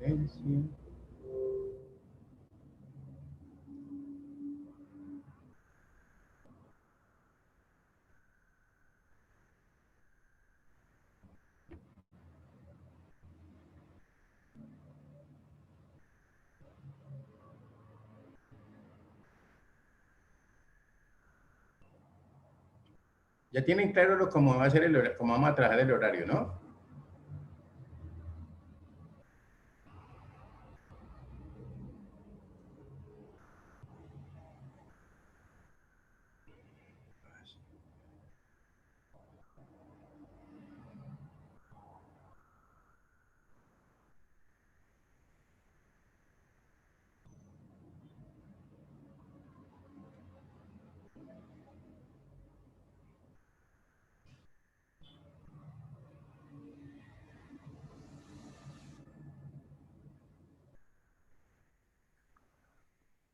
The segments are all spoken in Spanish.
Sí. Ya tienen claro cómo va a ser el horario, cómo vamos a trabajar el horario, ¿no?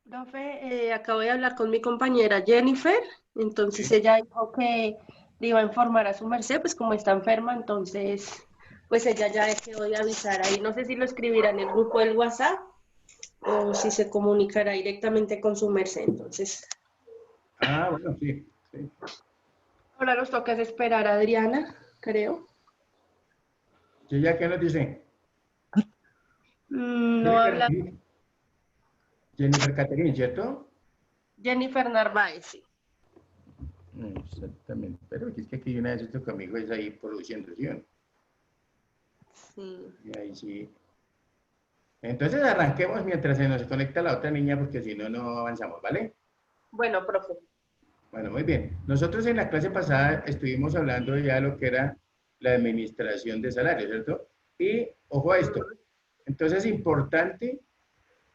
Profe, acabo de hablar con mi compañera Jennifer, entonces Sí. ella dijo que le iba a informar a su merced, pues como está enferma, entonces pues ella ya quedó de avisar ahí. No sé si lo escribirá en el grupo del WhatsApp o si se comunicará directamente con su merced. Entonces, Ah, bueno, sí. Sí. ahora nos toca esperar a Adriana, creo. ¿Y ya qué nos dice? No Jennifer, habla Jennifer Catherine, ¿cierto? Jennifer Narváez, sí. Exactamente. Pero es que aquí una vez esto conmigo es ahí produciendo, ¿sí? Sí. Y ahí sí. Entonces arranquemos mientras se nos conecta la otra niña, porque si no, no avanzamos, ¿vale? Bueno, profe. Bueno, muy bien. Nosotros en la clase pasada estuvimos hablando ya de lo que era la administración de salarios, ¿cierto? Y ojo a esto. Entonces, importante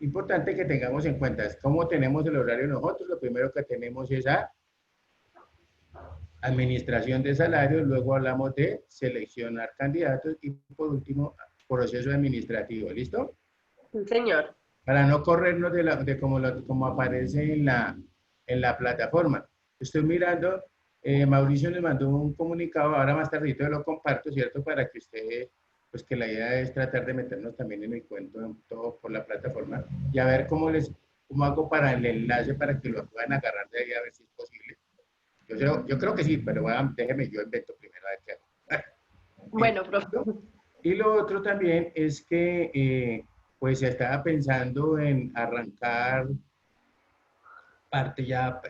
que tengamos en cuenta es cómo tenemos el horario nosotros. Lo primero que tenemos es a administración de salarios, luego hablamos de seleccionar candidatos y por último, proceso administrativo. ¿Listo? Sí, señor. Para no corrernos de como aparece en la plataforma. Estoy mirando, Mauricio nos mandó un comunicado, ahora más tardito lo comparto, ¿cierto? Para que usted, pues que la idea es tratar de meternos también en el cuento, en todo por la plataforma, y a ver cómo hago para el enlace para que lo puedan agarrar de ahí a ver si es posible. Yo creo que sí, pero déjeme, yo invento primero a ver qué hago. Bueno, profe. Y lo otro también es que pues se estaba pensando en arrancar parte ya,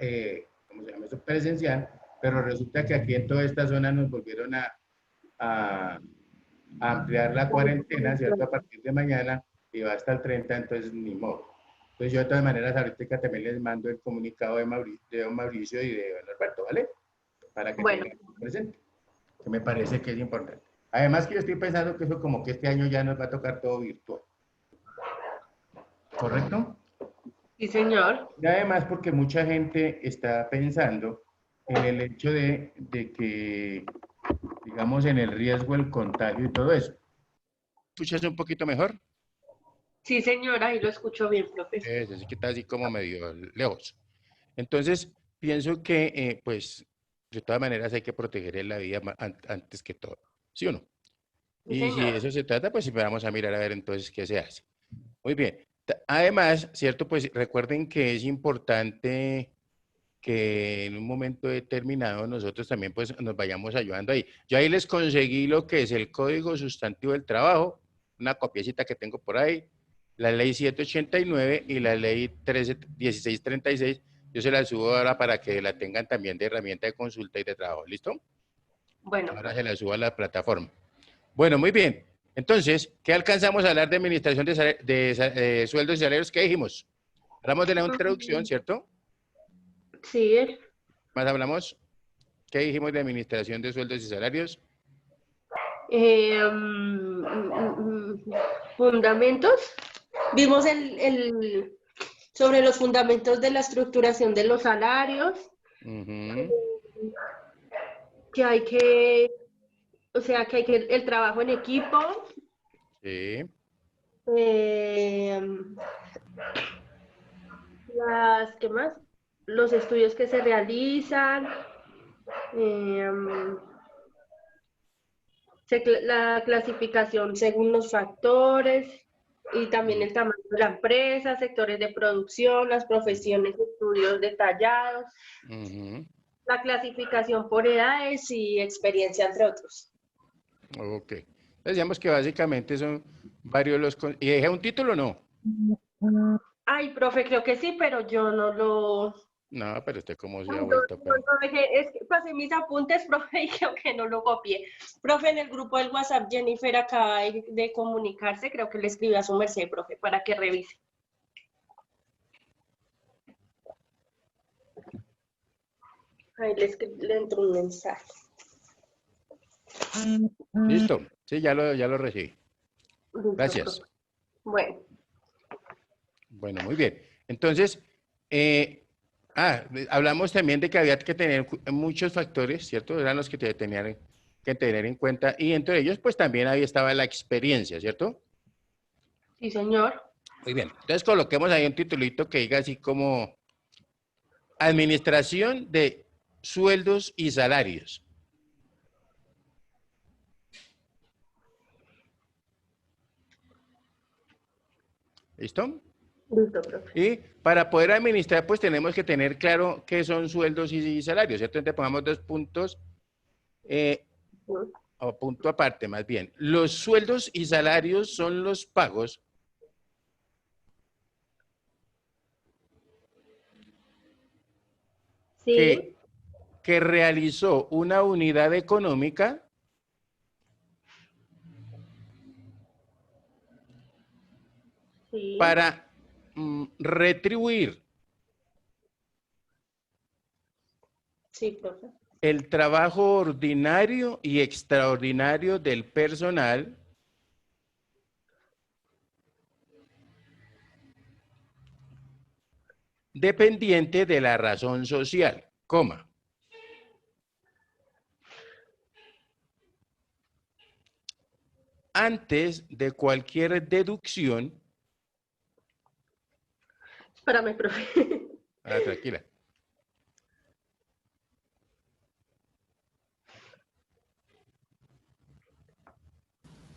¿cómo se llama eso? Presencial, pero resulta que aquí en toda esta zona nos volvieron a, a ampliar la cuarentena, ¿cierto? A partir de mañana y va hasta el 30, entonces ni modo. Entonces yo de todas maneras ahorita también les mando el comunicado de don Mauricio y de don Alberto, ¿vale? Para que Bueno, tengan presente, que me parece que es importante. Además que yo estoy pensando que eso como que este año ya nos va a tocar todo virtual, ¿correcto? sí, señor. Y además porque mucha gente está pensando en el hecho de que, digamos, en el riesgo, el contagio y todo eso. ¿Escuchas un poquito mejor? Sí, señora, y lo escucho bien, profe. Así que está así como medio lejos. Entonces, pienso que, pues, de todas maneras hay que proteger la vida antes que todo. ¿Sí o no? Sí, Y si señor. eso se trata, pues vamos a mirar a ver entonces qué se hace. Muy bien. Además, ¿cierto? Pues recuerden que es importante que en un momento determinado nosotros también pues nos vayamos ayudando ahí. Yo ahí les conseguí lo que es el Código Sustantivo del Trabajo, una copiecita que tengo por ahí, la ley 789 y la ley 1636. Yo se la subo ahora para que la tengan también de herramienta de consulta y de trabajo. ¿Listo? Bueno, Ahora se profe. la subo a la plataforma. Bueno, muy bien. Entonces, ¿qué alcanzamos a hablar de administración de sueldos y salarios? ¿Qué dijimos? Hablamos de la introducción, ¿cierto? Sí. Más hablamos. ¿Qué dijimos de administración de sueldos y salarios? Fundamentos. Vimos sobre los fundamentos de la estructuración de los salarios, Ujú. que hay que, o sea, que hay que el trabajo en equipo, Sí. eh, ¿qué más? Los estudios que se realizan, eh, la clasificación según los factores. Y también el tamaño de la empresa, sectores de producción, las profesiones, estudios detallados, Ujú. la clasificación por edades y experiencia, entre otros. Ok. Entonces, digamos que básicamente son varios los... ¿Y deja un título o no? Ay, profe, creo que sí, pero yo no lo... No, pero usted cómo se Ay, ha no, vuelto, no, pues. no dejé, es que pasé mis apuntes, profe, y creo que no lo copié. Profe, en el grupo del WhatsApp, Jennifer acaba de comunicarse, creo que le escribió a su merced, profe, para que revise. Ahí le entró un mensaje. Listo. Sí, ya lo recibí. Listo, Gracias. profe. Bueno, Bueno, muy bien. Entonces, hablamos también de que había que tener muchos factores, ¿cierto? Eran los que tenían que tener en cuenta. Y entre ellos, pues también ahí estaba la experiencia, ¿cierto? sí, señor. Muy bien. Entonces, coloquemos ahí un titulito que diga así como Administración de Sueldos y Salarios. ¿Listo? Listo, profe. Y para poder administrar, pues tenemos que tener claro qué son sueldos y salarios, ¿cierto? Entonces pongamos 2 puntos, o punto aparte más bien. Los sueldos y salarios son los pagos Sí, que, que realizó una unidad económica sí, para retribuir sí, profe. el trabajo ordinario y extraordinario del personal dependiente de la razón social, coma. Antes de cualquier deducción, Espérame, profe. tranquila,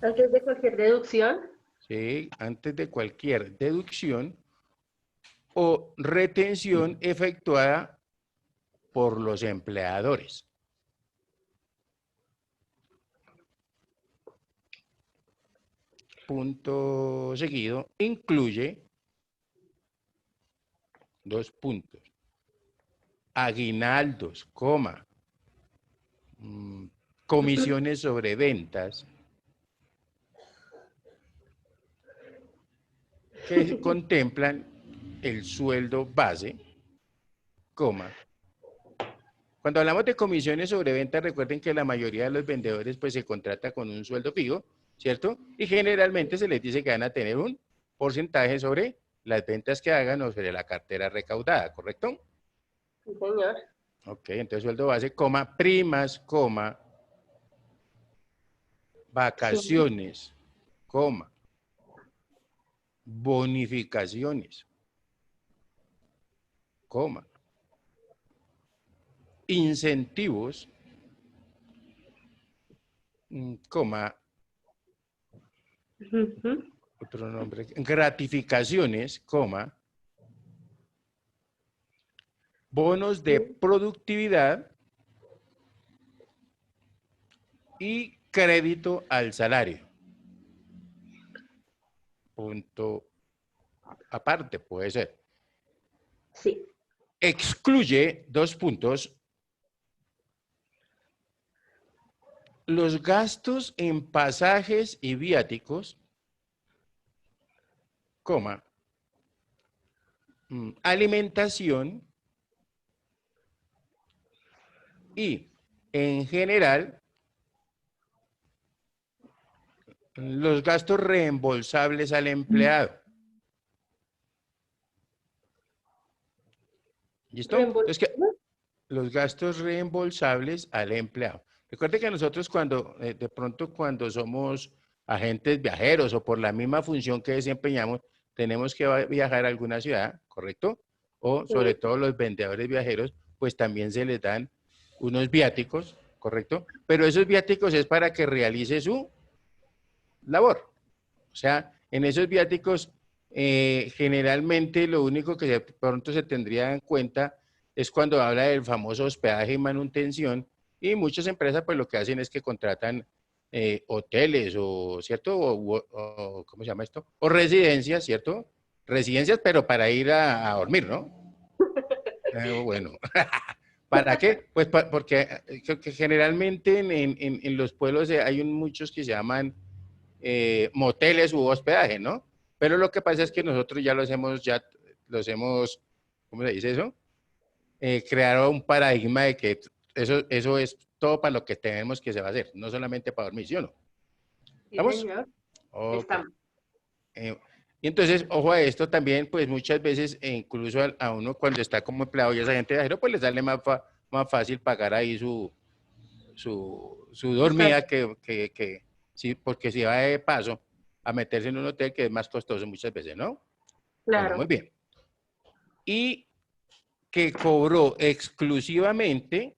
Antes de cualquier deducción. ¿sí? Antes de cualquier deducción o retención efectuada por los empleadores. Punto seguido, incluye 2 puntos. Aguinaldos, coma, comisiones sobre ventas que contemplan el sueldo base, coma. Cuando hablamos de comisiones sobre ventas, recuerden que la mayoría de los vendedores pues se contrata con un sueldo fijo, ¿cierto? Y generalmente se les dice que van a tener un porcentaje sobre las ventas que hagan o sobre la cartera recaudada, ¿correcto? Sí, señor. Ok, entonces sueldo base, coma, primas, coma, Sí. vacaciones, coma, bonificaciones, coma, incentivos, coma, Ujú. otro nombre, gratificaciones, coma, bonos de Sí. productividad y crédito al salario. Punto aparte, puede ser. Sí. Excluye 2 puntos. Los gastos en pasajes y viáticos, coma, alimentación y, en general, los gastos reembolsables al empleado. ¿Listo? Entonces, Reembolso. los gastos reembolsables al empleado. Recuerde que nosotros cuando, de pronto cuando somos agentes viajeros o por la misma función que desempeñamos, tenemos que viajar a alguna ciudad, ¿correcto? O sobre Sí. todo los vendedores viajeros, pues también se les dan unos viáticos, ¿correcto? Pero esos viáticos es para que realice su labor. O sea, En esos viáticos, generalmente lo único que de pronto se tendría en cuenta es cuando habla del famoso hospedaje y manutención, y muchas empresas pues lo que hacen es que contratan hoteles o, ¿cierto? ¿Cómo se llama esto? O residencias, ¿cierto? Residencias, pero para ir a dormir, ¿no? Bueno, ¿para qué? Pues porque creo que generalmente en los pueblos hay muchos que se llaman moteles u hospedaje, ¿no? Pero lo que pasa es que nosotros los hemos, ¿cómo se dice eso? Creado un paradigma de que eso es todo para lo que tenemos que se va a hacer, no solamente para dormir, ¿sí o no? Sí, ¿Estamos? señor. Ok. Estamos. Eh, y entonces, ojo a esto también, pues muchas veces, incluso a uno cuando está como empleado y esa gente de viajero, pues les sale más fácil pagar ahí su Usted. dormida que sí, porque si va de paso a meterse en un hotel que es más costoso muchas veces, ¿no? Bueno, muy Claro. bien. Y que cobró exclusivamente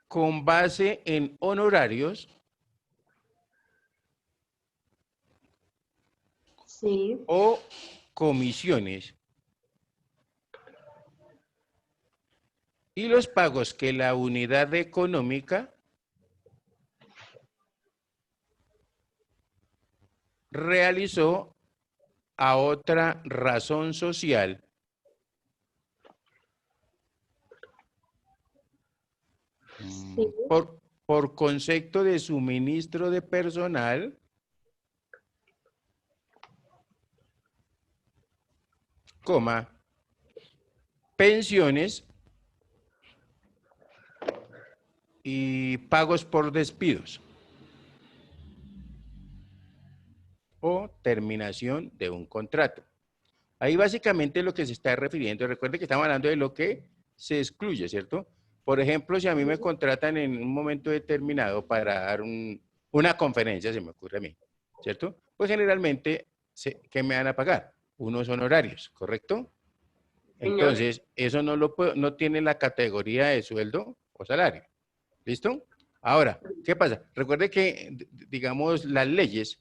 con base en honorarios Sí. o comisiones y los pagos que la unidad económica realizó a otra razón social Sí. por concepto de suministro de personal, coma, pensiones y pagos por despidos o terminación de un contrato. Ahí básicamente lo que se está refiriendo, recuerde que estamos hablando de lo que se excluye, ¿cierto? Por ejemplo, si a mí me contratan en un momento determinado para dar una conferencia, se me ocurre a mí, ¿cierto? Pues generalmente, ¿qué me van a pagar? Unos honorarios, ¿correcto? Señor. Entonces, eso no tiene la categoría de sueldo o salario. ¿Listo? Ahora, ¿qué pasa? Recuerde que, digamos, las leyes,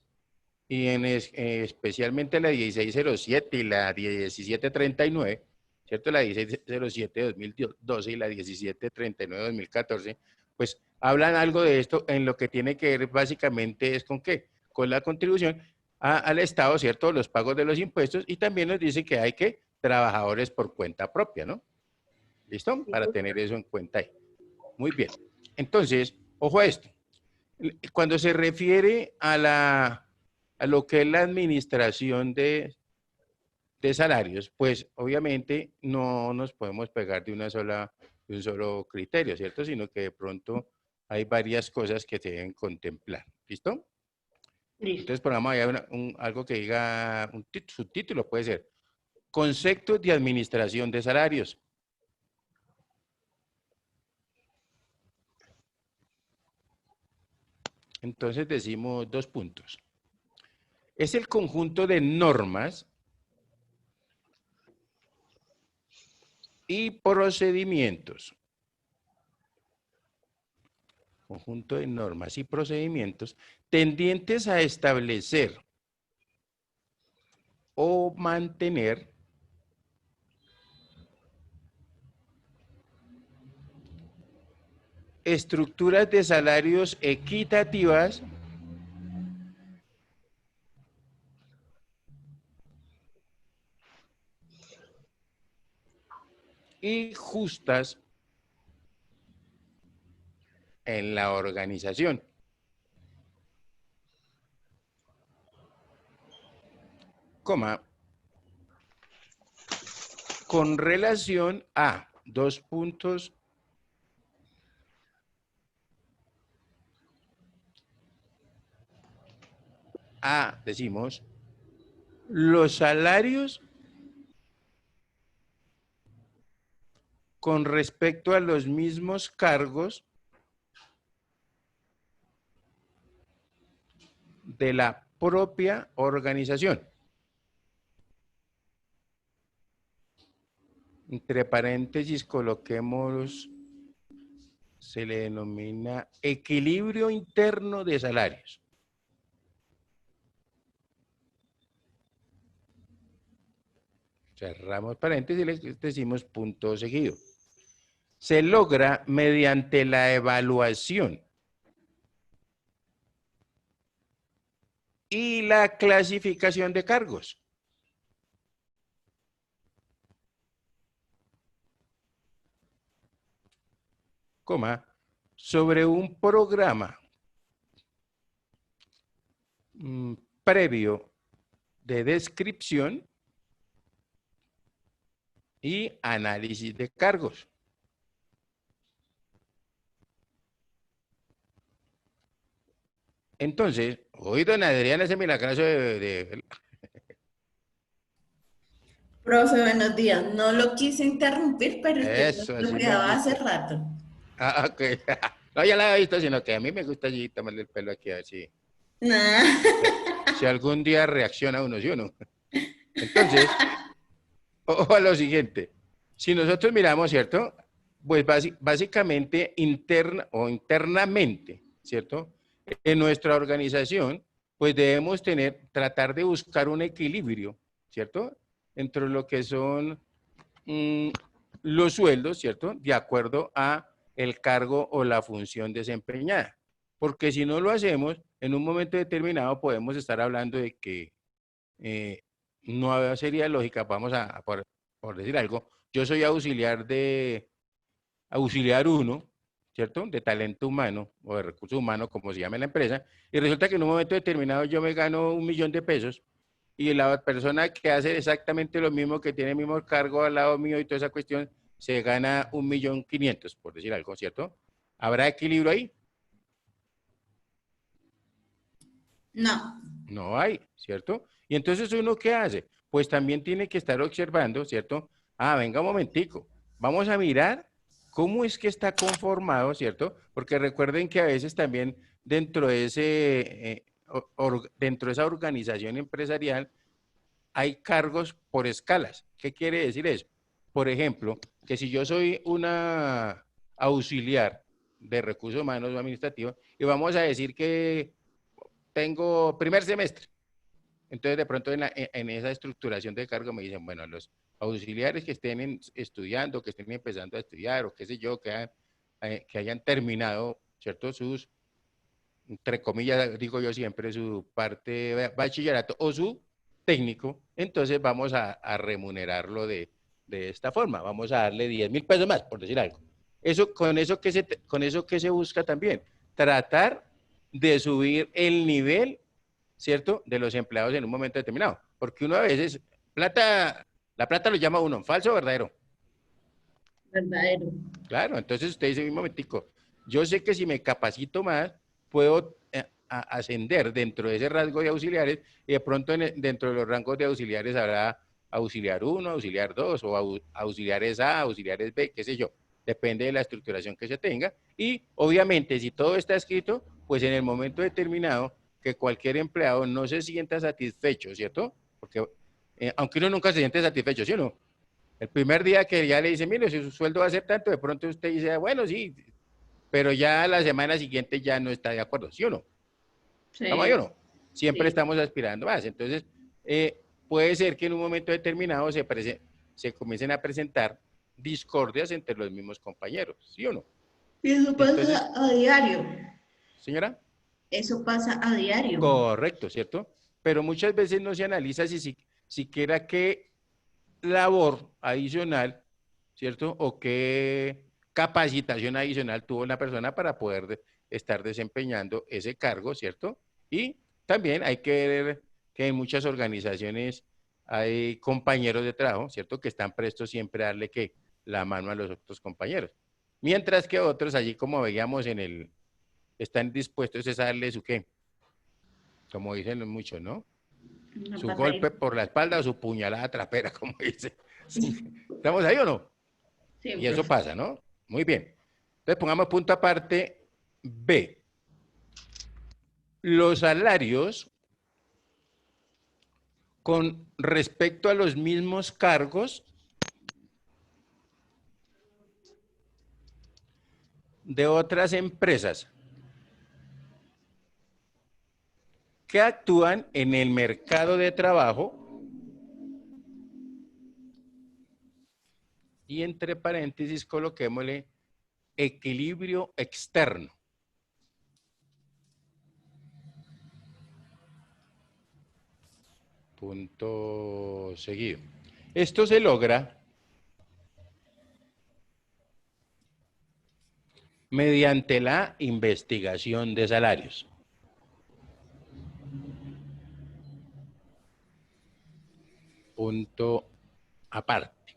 y especialmente la 1607 y la 1739, ¿cierto? La 1607 de 2012 y la 1739 de 2014, pues hablan algo de esto en lo que tiene que ver básicamente es con qué, con la contribución al Estado, ¿cierto? Los pagos de los impuestos y también nos dice que hay que trabajadores por cuenta propia, ¿no? ¿Listo? Sí. Para tener eso en cuenta ahí. Muy bien. Entonces, ojo a esto. Cuando se refiere a lo que es la administración de salarios, pues obviamente no nos podemos pegar de un solo criterio, ¿cierto? Sino que de pronto hay varias cosas que se deben contemplar. ¿Listo? Listo. Entonces, por ejemplo, algo que diga, subtítulo puede ser, conceptos de administración de salarios. Entonces decimos 2 puntos. Es el conjunto de normas y procedimientos, conjunto de normas y procedimientos tendientes a establecer o mantener estructuras de salarios equitativas y justas en la organización, coma, con relación a 2 puntos a, decimos, los salarios con respecto a los mismos cargos de la propia organización. Entre paréntesis coloquemos se le denomina equilibrio interno de salarios. Cerramos paréntesis y le decimos punto seguido. Se logra mediante la evaluación y la clasificación de cargos. Coma, sobre un programa previo de descripción y análisis de cargos. Entonces, hoy don Adrián hace milagroso de... Profe, buenos días. No lo quise interrumpir, pero usted Eso, lo así me quedaba hace gusta. rato. Ah, ok. No, ya la había visto, sino que a mí me gusta allí tomarle el pelo aquí, a ver si, Nah. si algún día reacciona uno, ¿sí o no? Entonces, ojo a lo siguiente. Si nosotros miramos, ¿cierto? Pues básicamente internamente, ¿cierto? En nuestra organización, pues debemos tratar de buscar un equilibrio, ¿cierto? Entre lo que son los sueldos, ¿cierto? De acuerdo a el cargo o la función desempeñada. Porque si no lo hacemos, en un momento determinado podemos estar hablando de que no sería lógica, vamos por decir algo, yo soy auxiliar 1, ¿cierto? De talento humano o de recursos humanos, como se llama en la empresa, y resulta que en un momento determinado yo me gano 1.000.000 de pesos y la persona que hace exactamente lo mismo, que tiene el mismo cargo al lado mío y toda esa cuestión, se gana 1.500.000, por decir algo, ¿cierto? ¿Habrá equilibrio ahí? No. No hay, ¿cierto? Y entonces uno, ¿qué hace? Pues también tiene que estar observando, ¿cierto? Ah, venga un momentico, vamos a mirar cómo es que está conformado, ¿cierto? Porque recuerden que a veces también dentro de dentro de esa organización empresarial hay cargos por escalas. ¿Qué quiere decir eso? Por ejemplo, que si yo soy una auxiliar de recursos humanos o administrativos y vamos a decir que tengo primer semestre, entonces de pronto en esa estructuración de cargo me dicen, bueno, los auxiliares que estén estudiando, que estén empezando a estudiar o qué sé yo, que hayan terminado, ¿cierto? Sus, entre comillas, digo yo siempre, su parte de bachillerato o su técnico, entonces vamos a remunerarlo de esta forma, vamos a darle 10.000 pesos más, por decir algo. Con eso que se busca también, tratar de subir el nivel, ¿cierto?, de los empleados en un momento determinado, porque uno a veces, la plata lo llama uno, ¿falso o verdadero? Verdadero. Claro, entonces usted dice, un momentico, yo sé que si me capacito más, puedo ascender dentro de ese rasgo de auxiliares y de pronto dentro de los rangos de auxiliares habrá auxiliar 1, auxiliar 2 o auxiliares A, auxiliares B, qué sé yo. Depende de la estructuración que se tenga y obviamente si todo está escrito, pues en el momento determinado que cualquier empleado no se sienta satisfecho, ¿cierto? Porque aunque uno nunca se siente satisfecho, ¿sí o no? El primer día que ya le dice, mire, si su sueldo va a ser tanto, de pronto usted dice, ah, bueno, sí, pero ya la semana siguiente ya no está de acuerdo, ¿sí o no? ¿Estamos ahí o Sí. no? Siempre Sí. estamos aspirando más. Entonces, puede ser que en un momento determinado se comiencen a presentar discordias entre los mismos compañeros, ¿sí o no? Y eso Entonces, pasa a diario. señora, Eso pasa a diario. correcto, ¿cierto? Pero muchas veces no se analiza si siquiera qué labor adicional, ¿cierto? O qué capacitación adicional tuvo la persona para poder estar desempeñando ese cargo, ¿cierto? Y también hay que ver que en muchas organizaciones hay compañeros de trabajo, ¿cierto? Que están prestos siempre a darle que la mano a los otros compañeros. Mientras que otros, allí como veíamos están dispuestos a darle su qué, como dicen muchos, ¿no? Una Su patadita. golpe por la espalda o su puñalada trapera, como dice. ¿Estamos ahí o no? Sí, Y eso profe. pasa, ¿no? Muy bien. Entonces pongamos punto aparte B. Los salarios con respecto a los mismos cargos de otras empresas que actúan en el mercado de trabajo y entre paréntesis coloquémosle equilibrio externo. Punto seguido. Esto se logra mediante la investigación de salarios. Punto aparte.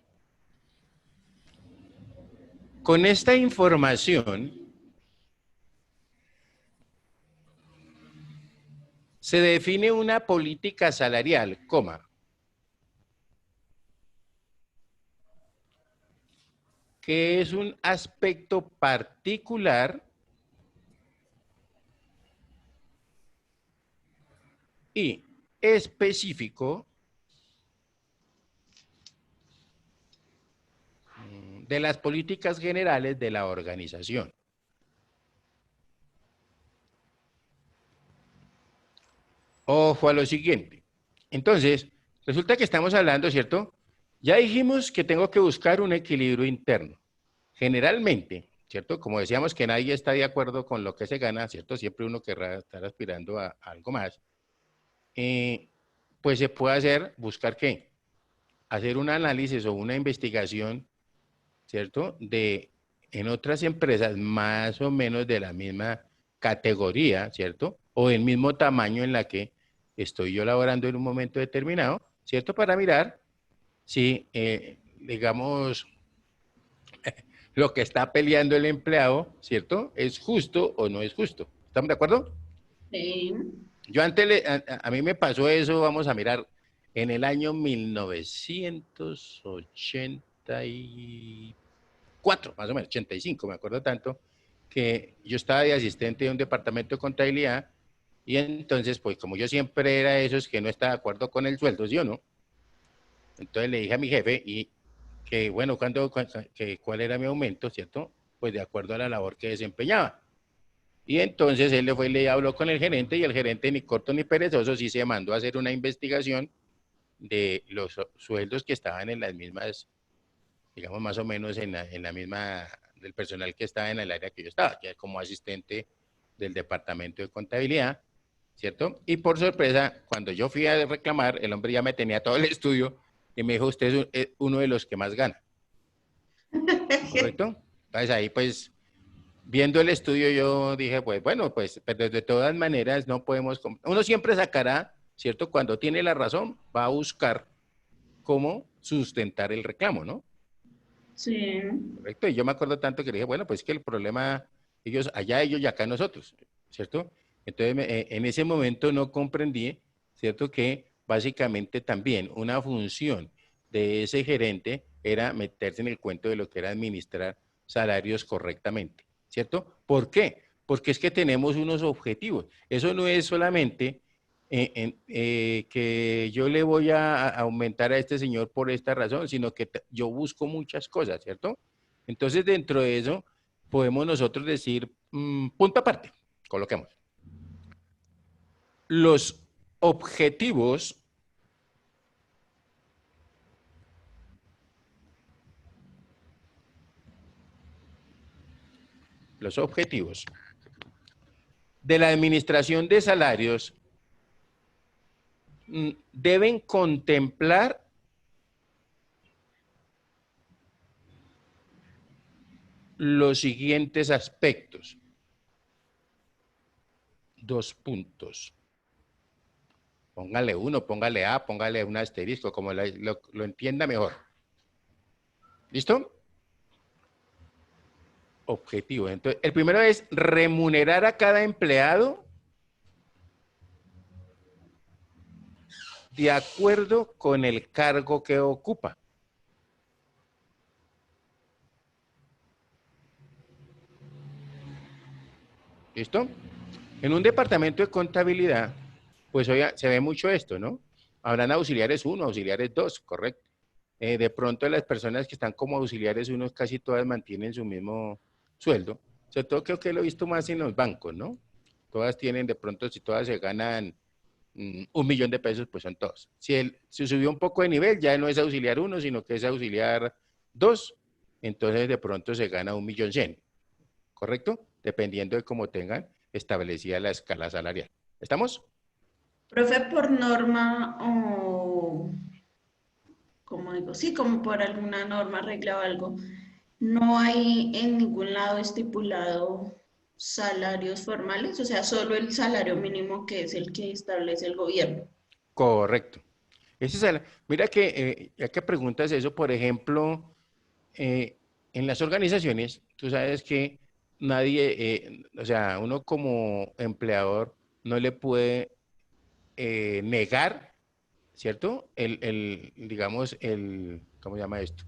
Con esta información se define una política salarial, que es un aspecto particular y específico de las políticas generales de la organización. Ojo a lo siguiente. Entonces, resulta que estamos hablando, ¿cierto? Ya dijimos que tengo que buscar un equilibrio interno. Generalmente, ¿cierto? Como decíamos que nadie está de acuerdo con lo que se gana, ¿cierto? Siempre uno querrá estar aspirando a algo más. Pues se puede hacer, buscar ¿qué? Hacer un análisis o una investigación, ¿cierto? En otras empresas más o menos de la misma categoría, ¿cierto? O del mismo tamaño en la que estoy yo laborando en un momento determinado, ¿cierto? Para mirar si, digamos, lo que está peleando el empleado, ¿cierto? ¿Es justo o no es justo? ¿Estamos de acuerdo? Sí. Yo antes, a mí me pasó eso, vamos a mirar, en el año 1984, más o menos, 85, me acuerdo tanto, que yo estaba de asistente de un departamento de contabilidad y entonces, pues como yo siempre era de esos que no estaba de acuerdo con el sueldo, ¿sí o no? Entonces le dije a mi jefe y que, bueno, cuál era mi aumento, ¿cierto? Pues de acuerdo a la labor que desempeñaba. Y entonces él le fue y le habló con el gerente y el gerente ni corto ni perezoso sí se mandó a hacer una investigación de los sueldos que estaban en las mismas, digamos más o menos en la misma, del personal que estaba en el área que yo estaba, que como asistente del departamento de contabilidad, ¿cierto? Y por sorpresa, cuando yo fui a reclamar, el hombre ya me tenía todo el estudio y me dijo, usted es uno de los que más gana. ¿Correcto? Entonces ahí pues, viendo el estudio yo dije, pues bueno, pues pero de todas maneras no podemos, uno siempre sacará, ¿cierto? Cuando tiene la razón, va a buscar cómo sustentar el reclamo, ¿no? Sí. Correcto. Y yo me acuerdo tanto que le dije, bueno, pues es que el problema, allá ellos y acá nosotros, ¿cierto? Entonces, en ese momento no comprendí, ¿cierto? Que básicamente también una función de ese gerente era meterse en el cuento de lo que era administrar salarios correctamente, ¿cierto? ¿Por qué? Porque es que tenemos unos objetivos. Eso no es solamente que yo le voy a aumentar a este señor por esta razón, sino que yo busco muchas cosas, ¿cierto? Entonces, dentro de eso, podemos nosotros decir, punto aparte, coloquemos. Los objetivos de la administración de salarios deben contemplar los siguientes aspectos. 2 puntos. Póngale uno, póngale A, póngale un asterisco, como lo entienda mejor. ¿Listo? Objetivo. Entonces, el primero es remunerar a cada empleado de acuerdo con el cargo que ocupa. ¿Listo? En un departamento de contabilidad, pues hoy se ve mucho esto, ¿no? Habrán auxiliares 1, auxiliares 2, correcto. De pronto las personas que están como auxiliares 1 casi todas mantienen su mismo sueldo, Sobre todo creo que lo he visto más en los bancos, ¿no? Todas tienen, de pronto, si todas se ganan 1 millón de pesos, pues son todos. Si subió un poco de nivel, ya no es auxiliar 1, sino que es auxiliar 2, entonces de pronto se gana 1.100.000, ¿correcto? Dependiendo de cómo tengan establecida la escala salarial. ¿Estamos? Profe, por norma o, como digo, sí, como por alguna norma, regla o algo, no hay en ningún lado estipulado salarios formales, o sea, solo el salario mínimo que es el que establece el gobierno. Correcto. Mira que, ya que preguntas eso, por ejemplo, en las organizaciones, tú sabes que nadie, o sea, uno como empleador no le puede negar, ¿cierto? Digamos, ¿cómo se llama esto?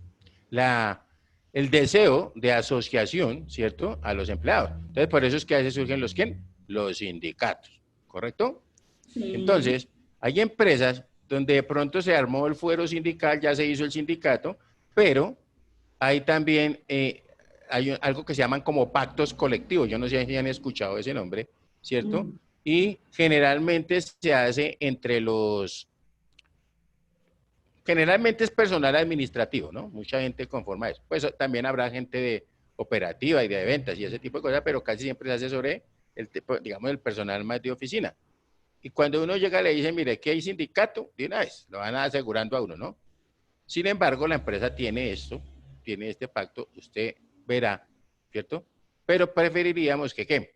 La, el deseo de asociación, ¿cierto? A los empleados. Entonces, por eso es que a veces surgen ¿quién? Los sindicatos, ¿correcto? Sí. Entonces, hay empresas donde de pronto se armó el fuero sindical, ya se hizo el sindicato, pero hay también algo que se llaman como pactos colectivos. Yo no sé si han escuchado ese nombre, ¿cierto? Mm. Y generalmente se hace generalmente es personal administrativo, ¿no? Mucha gente conforma eso. Pues también habrá gente de operativa y de ventas y ese tipo de cosas, pero casi siempre se hace sobre digamos, el personal más de oficina. Y cuando uno llega le dice, mire, que hay sindicato, de una vez, lo van asegurando a uno, ¿no? Sin embargo, la empresa tiene esto, tiene este pacto, usted verá, ¿cierto? Pero preferiríamos que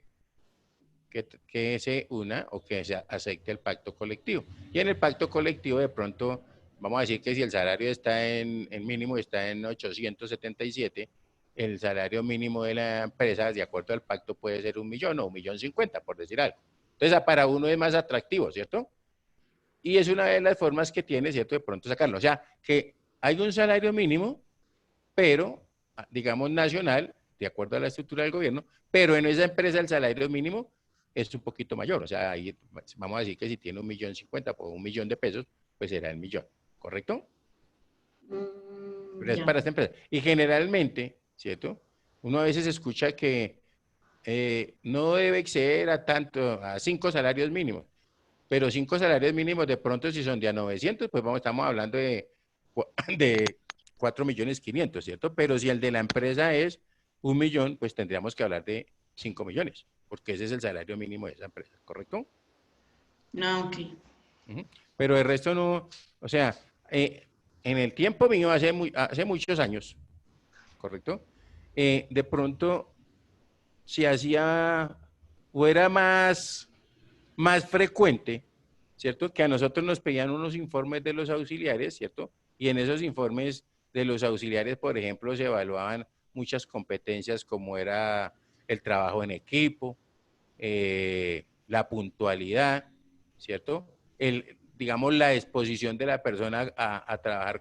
se una o que se acepte el pacto colectivo. Y en el pacto colectivo de pronto, vamos a decir que si el salario está en mínimo, está en 877, el salario mínimo de la empresa, de acuerdo al pacto, puede ser 1.000.000 o 1.050.000, por decir algo. Entonces, para uno es más atractivo, ¿cierto? Y es una de las formas que tiene, ¿cierto?, de pronto sacarlo. O sea, que hay un salario mínimo, pero, digamos, nacional, de acuerdo a la estructura del gobierno, pero en esa empresa el salario mínimo es un poquito mayor. O sea, ahí vamos a decir que si tiene 1.050.000 o 1.000.000 de pesos, pues será el millón, ¿correcto? Pero es Ya. para esta empresa. Y generalmente, ¿cierto? Uno a veces escucha que no debe exceder a 5 salarios mínimos. Pero 5 salarios mínimos de pronto si son de a 900, pues estamos hablando de 4.500.000, ¿cierto? Pero si el de la empresa es 1.000.000, pues tendríamos que hablar de 5 millones, porque ese es el salario mínimo de esa empresa, ¿correcto? No, ok. Ujú. Pero el resto no, o sea, en el tiempo mío, hace muchos años, ¿correcto? De pronto se hacía, o era más frecuente, ¿cierto? Que a nosotros nos pedían unos informes de los auxiliares, ¿cierto? Y en esos informes de los auxiliares, por ejemplo, se evaluaban muchas competencias como era el trabajo en equipo, la puntualidad, ¿cierto? Digamos, la exposición de la persona a trabajar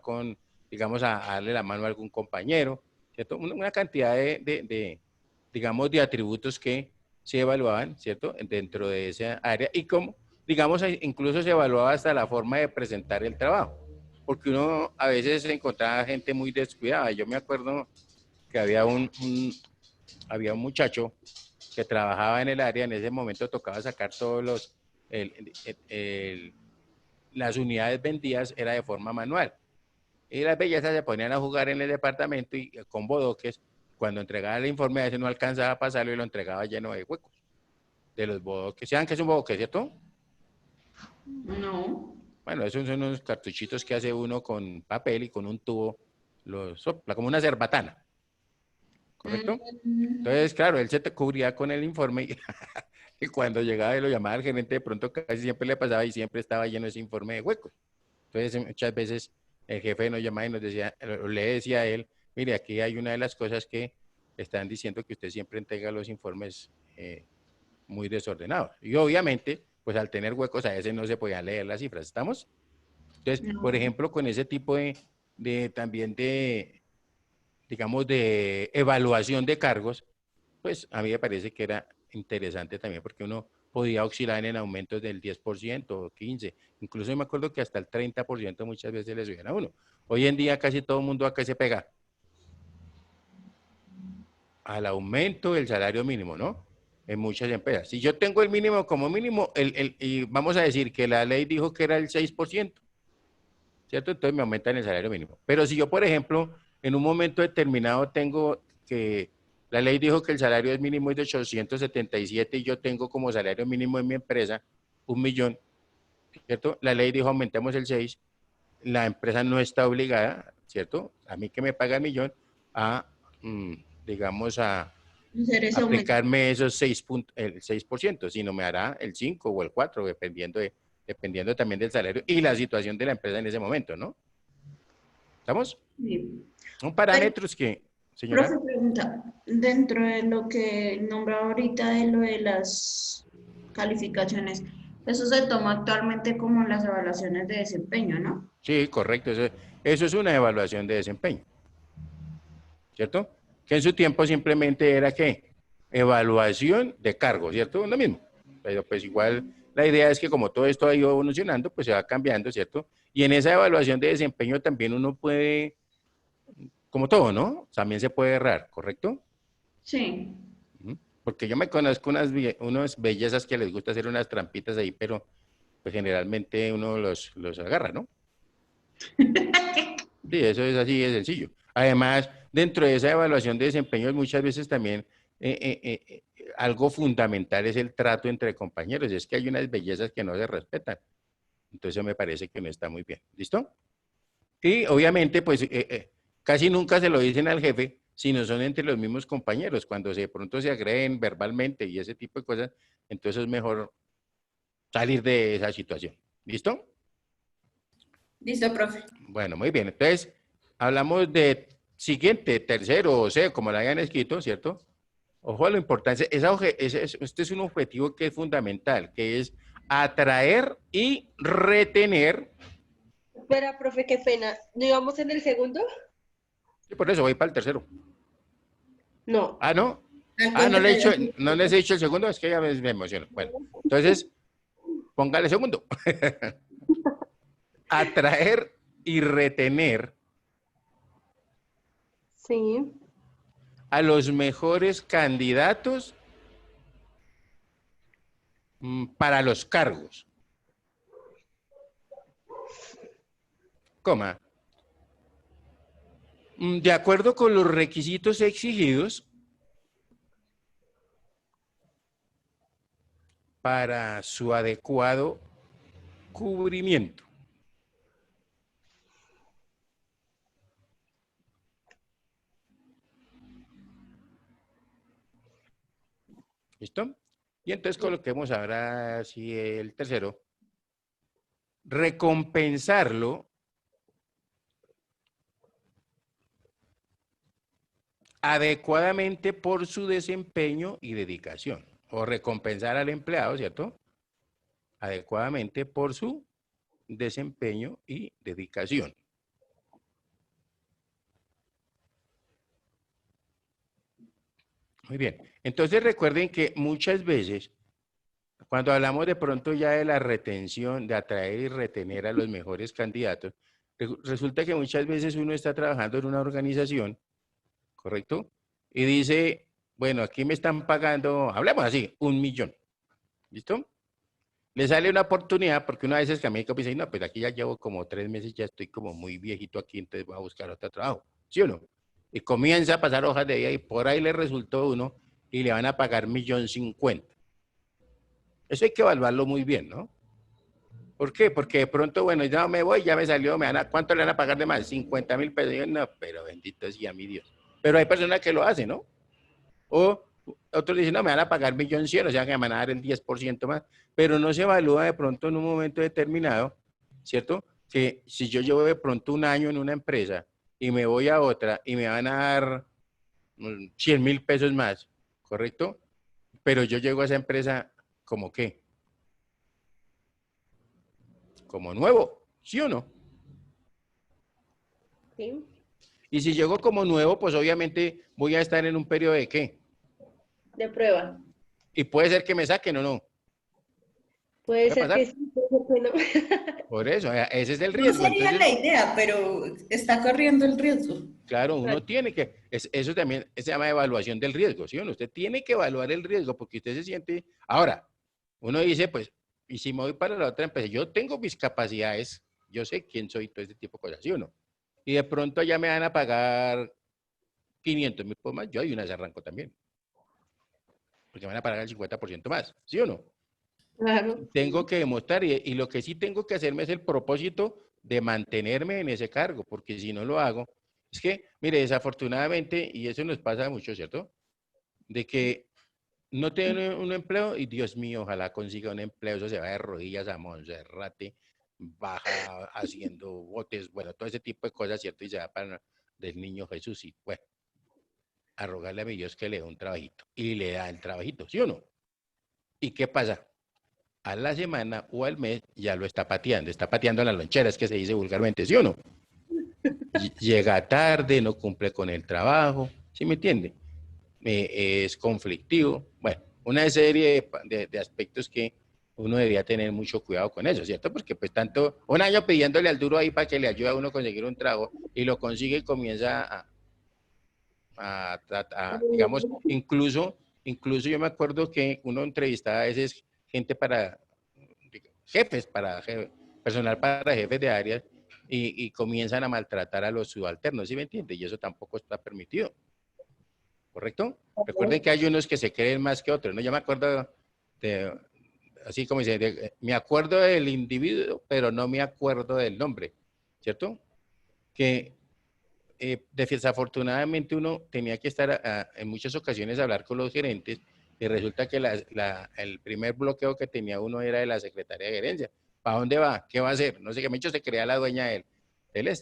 digamos, a darle la mano a algún compañero, ¿cierto? Una cantidad digamos, de atributos que se evaluaban, ¿cierto? Dentro de esa área y como, digamos, incluso se evaluaba hasta la forma de presentar el trabajo, porque uno a veces encontraba gente muy descuidada. Yo me acuerdo que había un muchacho que trabajaba en el área, en ese momento tocaba sacar todos las unidades vendidas, era de forma manual. Y las bellezas se ponían a jugar en el departamento y con bodoques, cuando entregaba el informe a ese no alcanzaba a pasarlo y lo entregaba lleno de huecos, de los bodoques. ¿Saben qué es un bodoque, cierto? No. Bueno, esos son unos cartuchitos que hace uno con papel y con un tubo, lo sopla, como una cerbatana, ¿correcto? Mm. Entonces, claro, él se te cubría con el informe y cuando llegaba y lo llamaba al gerente, de pronto casi siempre le pasaba y siempre estaba lleno ese informe de huecos. Entonces, muchas veces el jefe nos llamaba y nos decía, le decía a él, mire, aquí hay una de las cosas que están diciendo que usted siempre entrega los informes muy desordenados. Y obviamente, pues al tener huecos a veces no se podían leer las cifras, ¿estamos? Entonces, por No. ejemplo, con ese tipo también digamos, de evaluación de cargos, pues a mí me parece que era interesante también porque uno podía oscilar en aumentos del 10% o 15%, incluso me acuerdo que hasta el 30% muchas veces le subían a uno. Hoy en día casi todo el mundo acá se pega. al aumento del salario mínimo, ¿no? En muchas empresas. Si yo tengo el mínimo como mínimo, y vamos a decir que la ley dijo que era el 6%, ¿cierto? Entonces me aumentan el salario mínimo. Pero si yo, por ejemplo, en un momento determinado tengo que la ley dijo que el salario mínimo es de 877 y yo tengo como salario mínimo en mi empresa 1.000.000, ¿cierto? La ley dijo aumentemos el 6, la empresa no está obligada, ¿cierto? A mí que me paga el 1.000.000 a, digamos, a Hacer ese aumento. aplicarme esos el 6%, sino me hará el 5 o el 4, dependiendo también del salario y la situación de la empresa en ese momento, ¿no? ¿Estamos? Sí. Son Pero, parámetros que, profe, señora. pregunta, dentro de lo que nombra ahorita de lo de las calificaciones, eso se toma actualmente como las evaluaciones de desempeño, ¿no? Sí, correcto. Eso es una evaluación de desempeño, ¿cierto? Que en su tiempo simplemente era ¿qué? Evaluación de cargo, ¿cierto? Lo mismo. Pero pues igual la idea es que como todo esto ha ido evolucionando, pues se va cambiando, ¿cierto? Y en esa evaluación de desempeño también uno puede, como todo, ¿no? También se puede errar, ¿correcto? Sí. Ujú. Porque yo me conozco unas bellezas que les gusta hacer unas trampitas ahí, pero pues generalmente uno los agarra, ¿no? Sí, eso es así de sencillo. Además, dentro de esa evaluación de desempeño, muchas veces también algo fundamental es el trato entre compañeros. Es que hay unas bellezas que no se respetan. Entonces, eso me parece que no está muy bien. ¿Listo? Y obviamente, pues casi nunca se lo dicen al jefe, sino son entre los mismos compañeros. Cuando de pronto se agreden verbalmente y ese tipo de cosas, entonces es mejor salir de esa situación. ¿Listo? Listo, profe. Bueno, muy bien. Entonces, hablamos de siguiente, tercero, o sea, como la hayan escrito, ¿cierto? Ojo a la importancia. Este es un objetivo que es fundamental, que es atraer y retener. Espera, profe, qué pena. ¿No íbamos en el segundo? Y por eso voy para el tercero. No. Ah, ¿no? Al Ah, contrario. no les he dicho el segundo, es que ya me emociono. Bueno, entonces, póngale segundo. Atraer y retener Sí. a los mejores candidatos para los cargos. Coma. De acuerdo con los requisitos exigidos para su adecuado cubrimiento. ¿Listo? Y entonces coloquemos ahora sí el tercero. Recompensarlo adecuadamente por su desempeño y dedicación. O recompensar al empleado, ¿cierto? Adecuadamente por su desempeño y dedicación. Muy bien. Entonces recuerden que muchas veces, cuando hablamos de pronto ya de la retención, de atraer y retener a los mejores candidatos, resulta que muchas veces uno está trabajando en una organización, ¿correcto? Y dice, bueno, aquí me están pagando, hablemos así, 1.000.000. ¿Listo? Le sale una oportunidad, porque una vez es que a mí me dice, no, pues aquí ya llevo como 3 meses, ya estoy como muy viejito aquí, entonces voy a buscar otro trabajo. ¿Sí o no? Y comienza a pasar hojas de vida y por ahí le resultó uno y le van a pagar 1.050.000. Eso hay que evaluarlo muy bien, ¿no? ¿Por qué? Porque de pronto, bueno, ya me voy, ya me salió, ¿cuánto le van a pagar de más? 50.000 pesos. Y yo, no, pero bendito sea mi Dios. Pero hay personas que lo hacen, ¿no? O otros dicen, no, me van a pagar 1.100.000, o sea que me van a dar el 10% más. Pero no se evalúa de pronto en un momento determinado, ¿cierto? Que si yo llevo de pronto un año en una empresa y me voy a otra y me van a dar 100.000 pesos más, ¿correcto? Pero yo llego a esa empresa como qué? Como nuevo, ¿sí o no? Sí. Y si llego como nuevo, pues obviamente voy a estar en un periodo de qué. De prueba. Y puede ser que me saquen o no. Puede Puede ser que pasar. sí, puede ser que no. Por eso, ese es el No riesgo. sería Entonces, la idea, pero está corriendo el riesgo. claro, Claro. uno tiene que, eso también se llama evaluación del riesgo, ¿sí o no? Usted tiene que evaluar el riesgo porque usted se siente, ahora, uno dice, pues, y si me voy para la otra empresa, yo tengo mis capacidades, yo sé quién soy, todo este tipo de cosas, ¿sí o no? Y de pronto ya me van a pagar 500.000 por más, yo hay una vez arranco también, porque me van a pagar el 50% más, ¿sí o no? Claro. Tengo que demostrar y lo que sí tengo que hacerme es el propósito de mantenerme en ese cargo, porque si no lo hago, es que, mire, desafortunadamente, y eso nos pasa mucho, ¿cierto? De que no tiene un empleo y Dios mío, ojalá consiga un empleo, eso se va de rodillas a Monserrate, baja haciendo botes, bueno, todo ese tipo de cosas, ¿cierto? Y se va para del niño Jesús y, bueno, a rogarle a mi Dios que le dé un trabajito. Y le da el trabajito, ¿sí o no? ¿Y qué pasa? A la semana o al mes ya lo está pateando las loncheras, que se dice vulgarmente, ¿sí o no? Llega tarde, no cumple con el trabajo, ¿sí me entiende? Es conflictivo, bueno, una serie de aspectos que uno debería tener mucho cuidado con eso, ¿cierto? Porque pues tanto, un año pidiéndole al duro ahí para que le ayude a uno a conseguir un trabajo y lo consigue y comienza digamos, incluso yo me acuerdo que uno entrevistaba a veces gente para jefes, personal para jefes de áreas y comienzan a maltratar a los subalternos, ¿sí me entiende? Y eso tampoco está permitido, ¿correcto? Recuerden que hay unos que se creen más que otros, ¿no? Yo me acuerdo de, así como dice, me acuerdo del individuo, pero no me acuerdo del nombre, ¿cierto? Que desafortunadamente uno tenía que estar en muchas ocasiones a hablar con los gerentes y resulta que el primer bloqueo que tenía uno era de la secretaria de gerencia. ¿Para dónde va? ¿Qué va a hacer? No sé qué, mucho se crea la dueña del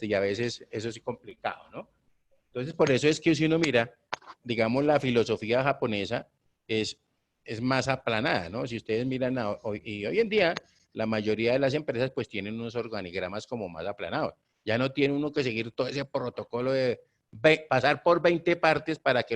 y a veces eso es complicado, ¿no? Entonces, por eso es que si uno mira, digamos, la filosofía japonesa es, es más aplanada, ¿no? Si ustedes miran, y hoy en día, la mayoría de las empresas pues tienen unos organigramas como más aplanados. Ya no tiene uno que seguir todo ese protocolo de pasar por 20 partes para que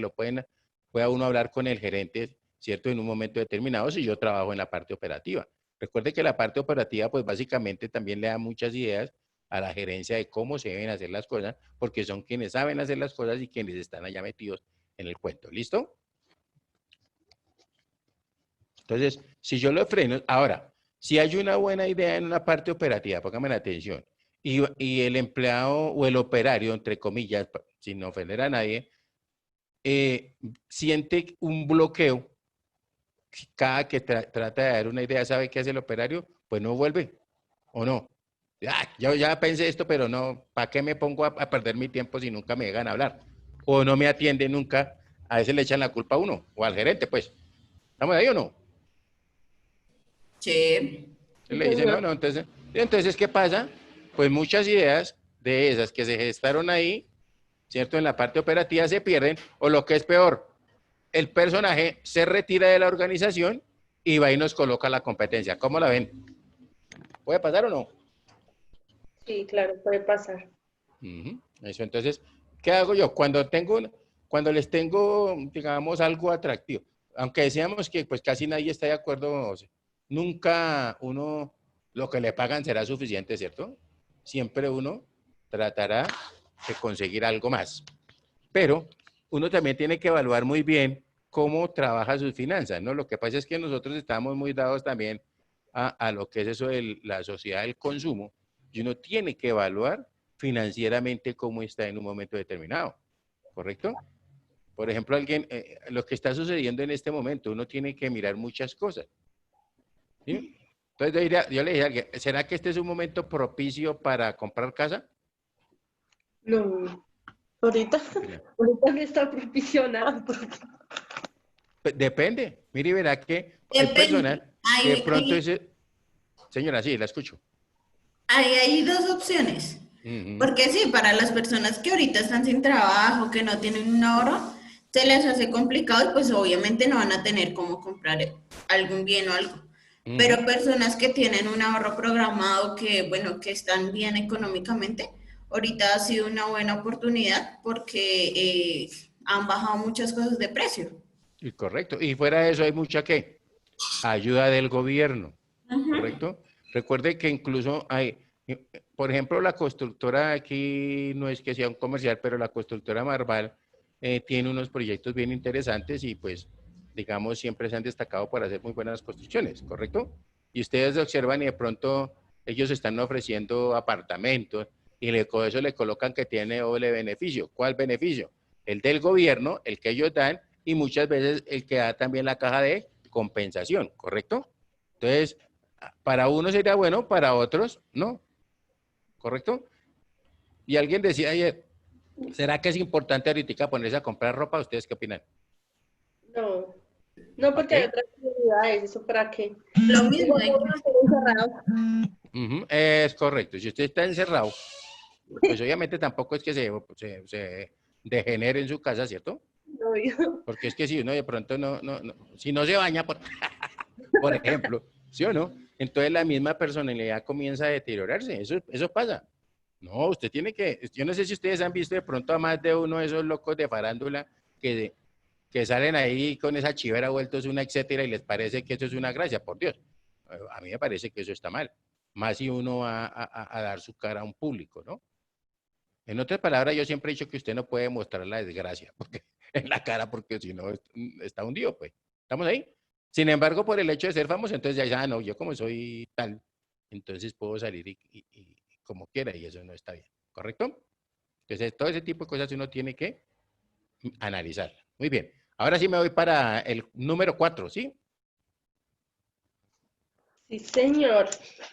pueda uno hablar con el gerente, ¿cierto? En un momento determinado, si yo trabajo en la parte operativa. Recuerde que la parte operativa, pues básicamente también le da muchas ideas a la gerencia de cómo se deben hacer las cosas, porque son quienes saben hacer las cosas y quienes están allá metidos en el cuento. ¿Listo? Entonces, si yo lo freno, ahora, si hay una buena idea en una parte operativa, póngame la atención, y el empleado o el operario, entre comillas, sin ofender a nadie, siente un bloqueo, cada que trata de dar una idea, sabe qué hace el operario, pues no vuelve, ¿o no? Yo ya pensé esto, pero no, ¿para qué me pongo a perder mi tiempo si nunca me dejan hablar? O no me atienden nunca, a veces le echan la culpa a uno, o al gerente, pues. ¿Estamos ahí o no? Sí. Él le dice, no, no, entonces, ¿qué pasa? Pues muchas ideas de esas que se gestaron ahí, ¿cierto? En la parte operativa se pierden, o lo que es peor, el personaje se retira de la organización y va y nos coloca la competencia. ¿Cómo la ven? ¿Puede pasar o no? Sí, claro, puede pasar. Eso, entonces, ¿qué hago yo? Cuando les tengo, digamos, algo atractivo, aunque decíamos que pues casi nadie está de acuerdo, o sea, nunca uno, lo que le pagan será suficiente, ¿cierto? Siempre uno tratará de conseguir algo más. Pero uno también tiene que evaluar muy bien cómo trabaja sus finanzas, ¿no? Lo que pasa es que nosotros estamos muy dados también a lo que es eso de la sociedad del consumo y uno tiene que evaluar financieramente cómo está en un momento determinado, ¿correcto? Por ejemplo, lo que está sucediendo en este momento, uno tiene que mirar muchas cosas, ¿sí? Entonces yo le dije a alguien, ¿será que este es un momento propicio para comprar casa? No, ahorita, No. ahorita no está propicionado. Depende, mire y verá que hay personas Depende. que de pronto ese, señora, sí, la escucho. Hay dos opciones. Ujú. Porque sí, para las personas que ahorita están sin trabajo, que no tienen un ahorro, se les hace complicado y pues obviamente no van a tener cómo comprar algún bien o algo. Ujú. Pero personas que tienen un ahorro programado, que bueno, que están bien económicamente, ahorita ha sido una buena oportunidad porque han bajado muchas cosas de precio. Y correcto. Y fuera de eso hay mucha que ayuda del gobierno. ¿correcto? Recuerde que incluso hay, por ejemplo, la constructora aquí, no es que sea un comercial, pero la constructora Marval tiene unos proyectos bien interesantes y pues, digamos, siempre se han destacado por hacer muy buenas construcciones, ¿correcto? Y ustedes observan y de pronto ellos están ofreciendo apartamentos y con eso le colocan que tiene doble beneficio. ¿Cuál beneficio? El del gobierno, el que ellos dan, y muchas veces el que da también la caja de compensación, ¿correcto? Entonces, para unos sería bueno, para otros no, ¿correcto? Y alguien decía ayer, ¿será que es importante ahorita ponerse a comprar ropa? ¿Ustedes qué opinan? No, no ¿Para porque hay qué? otras actividades, ¿eso para qué? Lo mismo, Igual puedo mantener encerrado. Es correcto. Si usted está encerrado, pues obviamente tampoco es que se degenere en su casa, ¿cierto? No, Porque es que si uno de pronto si no se baña, por ejemplo, ¿sí o no? Entonces la misma personalidad comienza a deteriorarse. Eso pasa. No, usted tiene que, yo no sé si ustedes han visto de pronto a más de uno de esos locos de farándula que salen ahí con esa chivera vueltos una etcétera y les parece que eso es una gracia, por Dios. A mí me parece que eso está mal. Más si uno va a dar su cara a un público, ¿no? En otras palabras, yo siempre he dicho que usted no puede mostrar la desgracia en la cara porque si no está hundido, pues. ¿Estamos ahí? Sin embargo, por el hecho de ser famoso, entonces ya no, yo como soy tal, entonces puedo salir y como quiera y eso no está bien, ¿correcto? Entonces, todo ese tipo de cosas uno tiene que analizar. Muy bien. Ahora sí me voy para el número 4, ¿sí? sí, señor.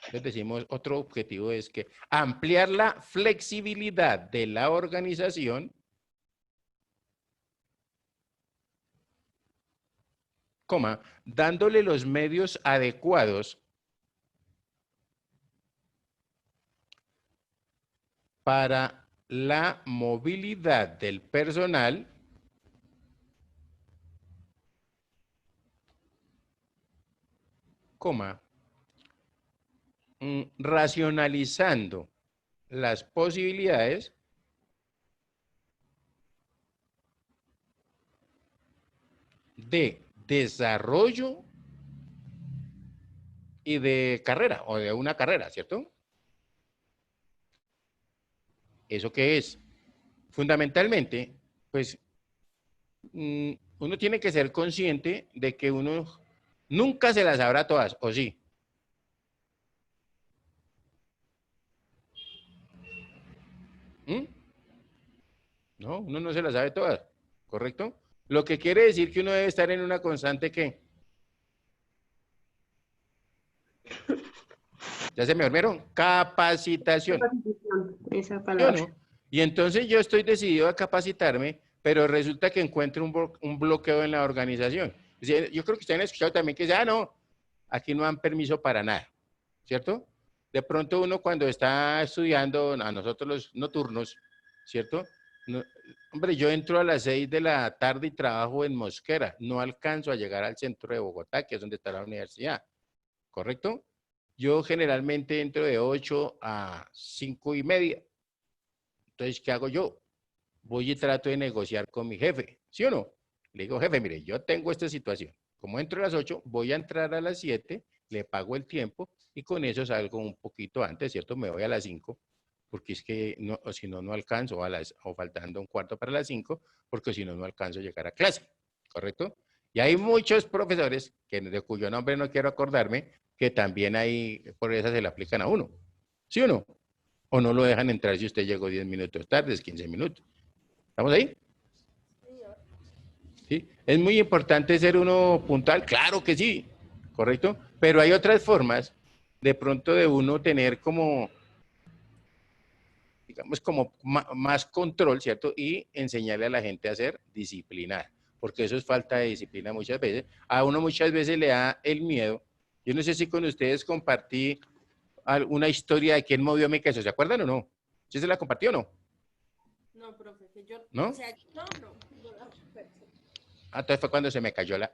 Entonces decimos, otro objetivo es que ampliar la flexibilidad de la organización, dándole los medios adecuados para la movilidad del personal, racionalizando las posibilidades de desarrollo y de carrera, o de una carrera, ¿cierto? ¿Eso qué es? Fundamentalmente, pues uno tiene que ser consciente de que uno nunca se las sabrá todas, ¿o sí? ¿Mm? No, uno no se las sabe todas, ¿correcto? Lo que quiere decir que uno debe estar en una constante ¿qué? ¿Ya se me durmieron? Capacitación. Esa ¿Sí o palabra. no? Y entonces yo estoy decidido a capacitarme, pero resulta que encuentro un bloqueo en la organización. Es decir, yo creo que ustedes han escuchado también que dicen, no, aquí no dan permiso para nada, ¿cierto? De pronto uno cuando está estudiando, a nosotros los nocturnos, ¿cierto? No, hombre, yo entro a las 6 de la tarde y trabajo en Mosquera, no alcanzo a llegar al centro de Bogotá, que es donde está la universidad, ¿correcto? Yo generalmente entro de 8 a 5:30. Entonces, ¿qué hago yo? Voy y trato de negociar con mi jefe, ¿sí o no? Le digo, jefe, mire, yo tengo esta situación. Como entro a las 8, voy a entrar a las 7, le pago el tiempo y con eso salgo un poquito antes, ¿cierto? Me voy a las 5, porque es que no, o si no, no alcanzo, o faltando un cuarto para las 5, porque si no, no alcanzo a llegar a clase, ¿correcto? Y hay muchos profesores, de cuyo nombre no quiero acordarme, que también ahí, por eso se le aplican a uno, ¿sí o no? O no lo dejan entrar si usted llegó 10 minutos tarde, 15 minutos. ¿Estamos ahí? ¿Sí? ¿Es muy importante ser uno puntual? Claro que sí, ¿correcto? Pero hay otras formas de pronto de uno tener como, digamos, como más control, ¿cierto? Y enseñarle a la gente a ser disciplinada, porque eso es falta de disciplina muchas veces. A uno muchas veces le da el miedo. Yo no sé si con ustedes compartí alguna historia de quién movió mi queso, ¿se acuerdan o no? ¿Sí se la compartió o no? No, profe, que yo, ¿No? o sea, no. Entonces fue cuando se me cayó la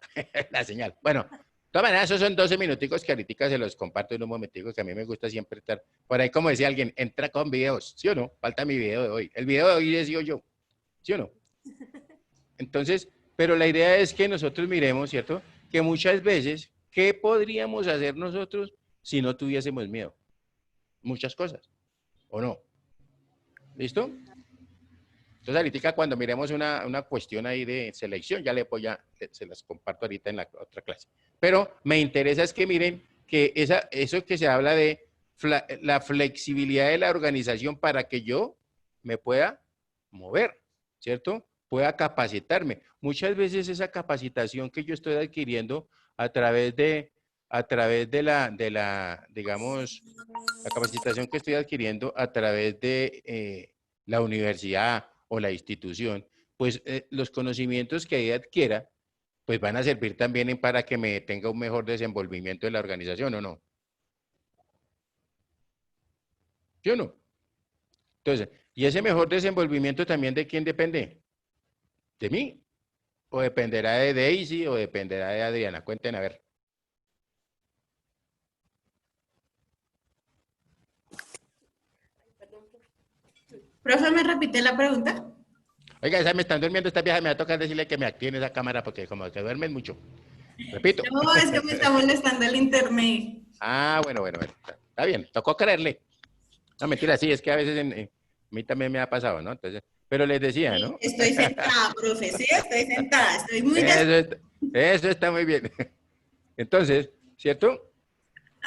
señal. Bueno, de todas maneras, esos son 12 minuticos que ahorita se los comparto en un momentico, que a mí me gusta siempre estar por ahí, como decía alguien, entra con videos, ¿sí o no? Falta mi video de hoy. El video de hoy es yo, ¿sí o no? Entonces, pero la idea es que nosotros miremos, ¿cierto? Que muchas veces, ¿qué podríamos hacer nosotros si no tuviésemos miedo? Muchas cosas, ¿o no? ¿Listo? Entonces, ahorita cuando miremos una cuestión ahí de selección, ya se las comparto ahorita en la otra clase. Pero me interesa es que miren que eso que se habla de la flexibilidad de la organización para que yo me pueda mover, ¿cierto? Pueda capacitarme. Muchas veces esa capacitación que yo estoy adquiriendo a través de digamos, la capacitación que estoy adquiriendo a través de la universidad o la institución, pues los conocimientos que ahí adquiera, pues van a servir también para que me tenga un mejor desenvolvimiento de la organización, ¿o no? ¿Sí o no? Entonces, ¿y ese mejor desenvolvimiento también de quién depende? ¿De mí? ¿O dependerá de Daisy o dependerá de Adriana? Cuenten a ver. Profe, ¿me repite la pregunta? Oiga, esa me están durmiendo esta vieja, me va a tocar decirle que me activen esa cámara porque como que duermen mucho. Repito. No, es que me está molestando el internet. Ah, bueno. Está bien, tocó creerle. No, mentira, sí, es que a veces a mí también me ha pasado, ¿no? Entonces, pero les decía, ¿no? Estoy sentada, profe, sí, estoy sentada, estoy muy Eso está muy bien. Entonces, ¿cierto?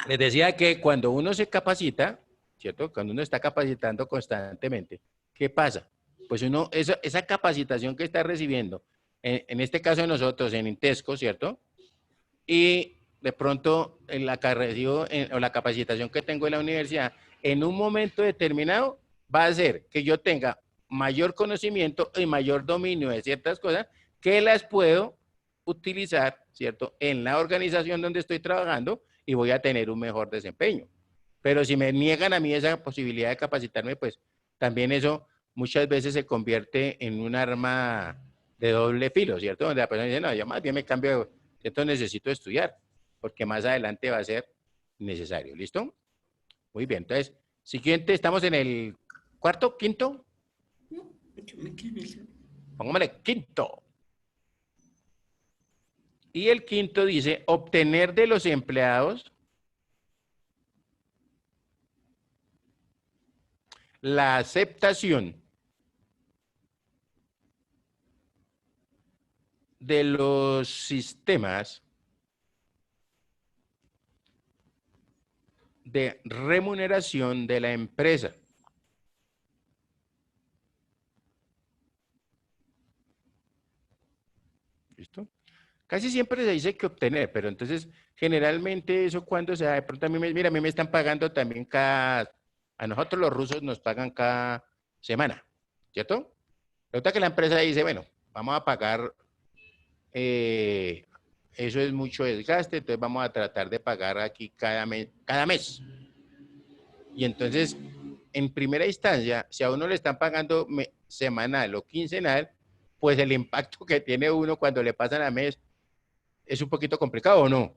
Les decía que cuando uno se capacita, ¿cierto? Cuando uno está capacitando constantemente, ¿qué pasa? Pues uno, esa capacitación que está recibiendo, en este caso de nosotros, en Intesco, ¿cierto? Y de pronto la o la capacitación que tengo en la universidad, en un momento determinado, va a hacer que yo tenga mayor conocimiento y mayor dominio de ciertas cosas que las puedo utilizar, ¿cierto? En la organización donde estoy trabajando y voy a tener un mejor desempeño. Pero si me niegan a mí esa posibilidad de capacitarme, pues también eso muchas veces se convierte en un arma de doble filo, ¿cierto? Donde la persona dice, no, yo más bien me cambio, ¿cierto? Necesito estudiar, porque más adelante va a ser necesario, ¿listo? Muy bien, entonces, siguiente, estamos en el cuarto, quinto. Pongámosle quinto. Y el quinto dice, obtener de los empleados la aceptación de los sistemas de remuneración de la empresa. ¿Listo? Casi siempre se dice que obtener, pero entonces generalmente eso cuando se da, de pronto a mí mira, a mí me están pagando también a nosotros los rusos nos pagan cada semana, ¿cierto? Resulta que la empresa dice, bueno, vamos a pagar, eso es mucho desgaste, entonces vamos a tratar de pagar aquí cada mes. Y entonces, en primera instancia, si a uno le están pagando semanal o quincenal, pues el impacto que tiene uno cuando le pasan a mes es un poquito complicado, ¿o no?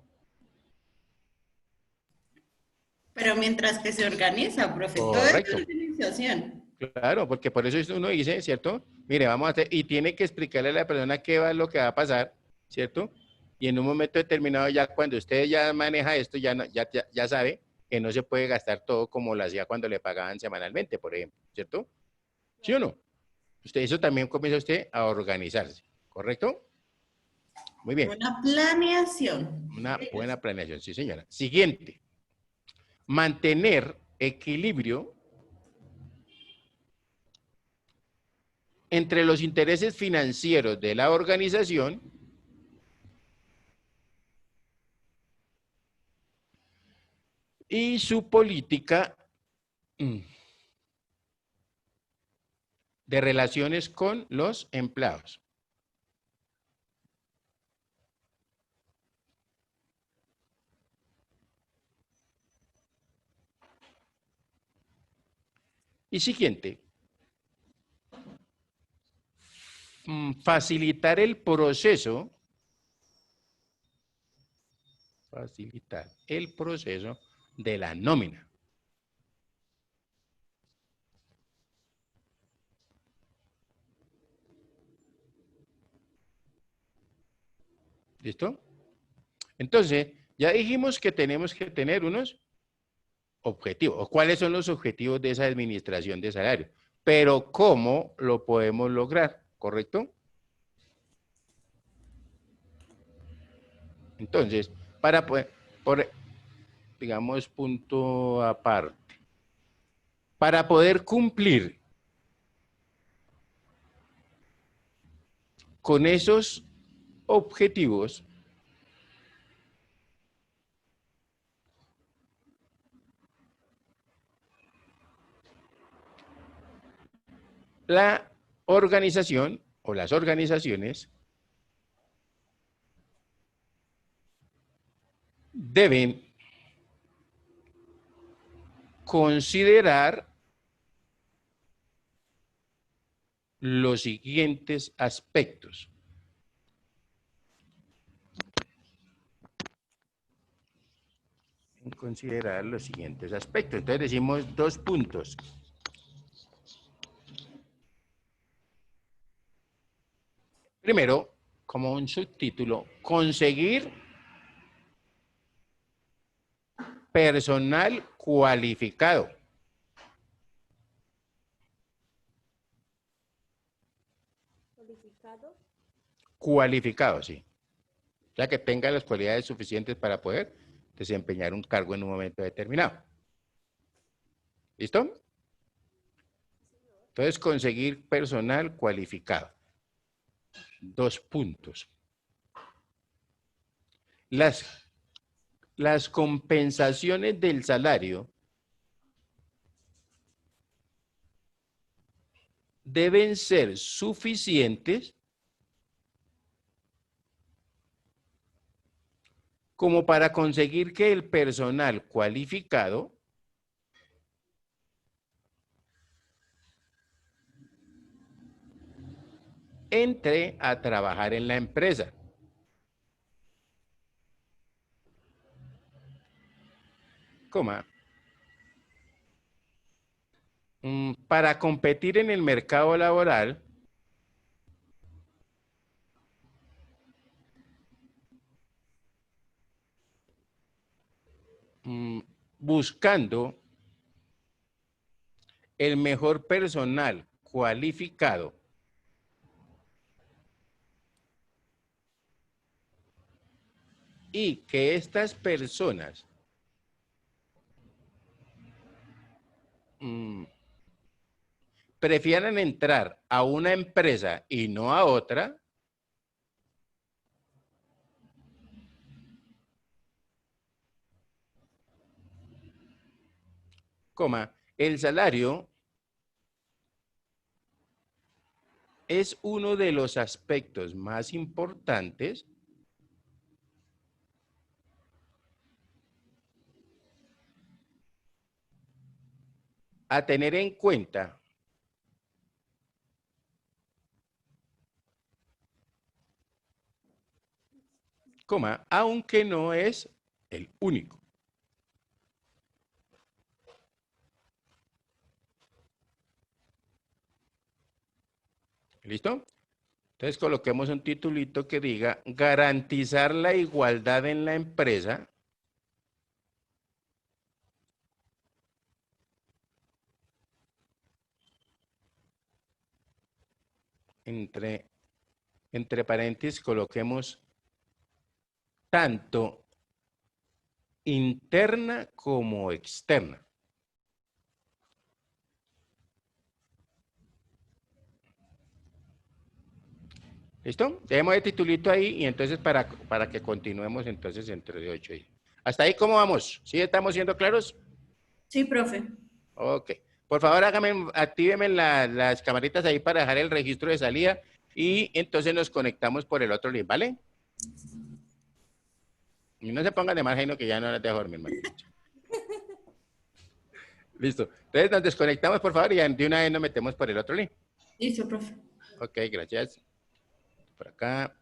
Pero mientras que se organiza, profe, todo es Correcto. organización. Claro, porque por eso uno dice, ¿cierto? Mire, vamos a hacer, y tiene que explicarle a la persona qué va lo que va a pasar, ¿cierto? Y en un momento determinado, ya cuando usted ya maneja esto, ya sabe que no se puede gastar todo como lo hacía cuando le pagaban semanalmente, por ejemplo, ¿cierto? ¿Sí o no? Eso también comienza usted a organizarse, ¿correcto? Muy bien. Una planeación. Una buena planeación, sí, señora. Siguiente. Mantener equilibrio entre los intereses financieros de la organización y su política de relaciones con los empleados. Y siguiente, facilitar el proceso de la nómina. ¿Listo? Entonces, ya dijimos que tenemos que tener unos objetivo, o cuáles son los objetivos de esa administración de salario, pero cómo lo podemos lograr, ¿correcto? Entonces, para poder, digamos, punto aparte, para poder cumplir con esos objetivos, la organización o las organizaciones deben considerar los siguientes aspectos. Considerar los siguientes aspectos. Entonces decimos 2 puntos. Primero, como un subtítulo, conseguir personal cualificado. ¿Cualificado? Cualificado, sí. Ya que tenga las cualidades suficientes para poder desempeñar un cargo en un momento determinado. ¿Listo? Entonces, conseguir personal cualificado. 2 puntos. Las compensaciones del salario deben ser suficientes como para conseguir que el personal cualificado entre a trabajar en la empresa. Coma. Para competir en el mercado laboral, buscando el mejor personal cualificado y que estas personas prefieran entrar a una empresa y no a otra, el salario es uno de los aspectos más importantes a tener en cuenta aunque no es el único. ¿Listo? Entonces coloquemos un titulito que diga garantizar la igualdad en la empresa entre paréntesis coloquemos tanto interna como externa. ¿Listo? Dejemos el titulito ahí y entonces para que continuemos entonces dentro de 8 días. ¿Hasta ahí cómo vamos? ¿Sí estamos siendo claros? Sí, profe. Ok. Por favor, actívenme las camaritas ahí para dejar el registro de salida y entonces nos conectamos por el otro link, ¿vale? Y no se pongan de mal genio que ya no las dejo dormir, hermano. Listo. Entonces nos desconectamos, por favor, y de una vez nos metemos por el otro link. Listo, profe. Ok, gracias. Por acá.